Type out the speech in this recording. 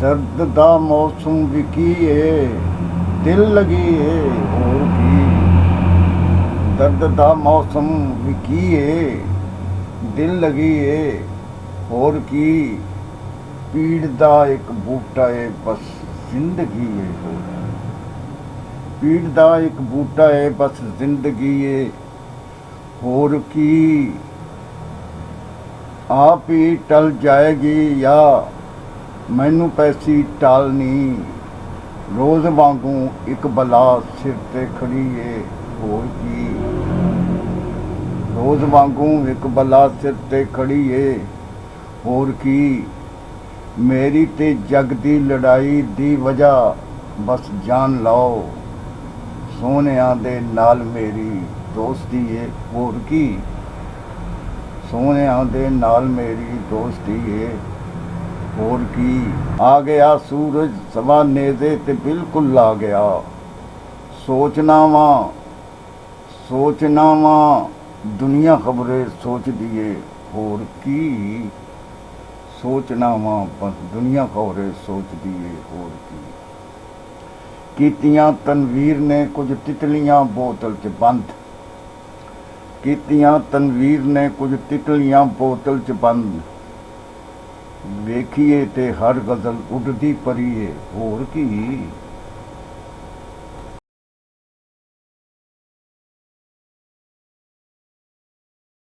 दर्द दा मौसम भी की है, दिल लगी है और की। दर्द दा मौसम भी की है, दिल लगी है और की। पीड़ दा एक बूटा है बस जिंदगी है और। पीड़ दा एक बूटा है बस जिंदगी है और की। आप ही टल जाएगी या मैनू पैसी टालनी। रोज वांगू एक बला सिर ते खड़ी है होर की। रोज वांगू एक बला सिर ते खड़ी है होर की। मेरी ते जग दी लड़ाई दी वजह बस जान लाओ। सोनिया दे नाल मेरी दोस्ती है होर की। सोनिया दे नाल मेरी दोस्ती है होर की। आ गया सूरज सवा नेज़े ते बिल्कुल आ गया। सोचना वा दुनिया खबरे सोच दिए होर की। सोचना वा बस दुनिया खबरे सोच दिए होर की। कीतियां तनवीर ने कुछ तितलियां बोतल च बंद। कीतियां तनवीर ने कुछ तितलियां बोतल च बंद। वेखिए ते हर गज़ल उड़दी परी है होर की।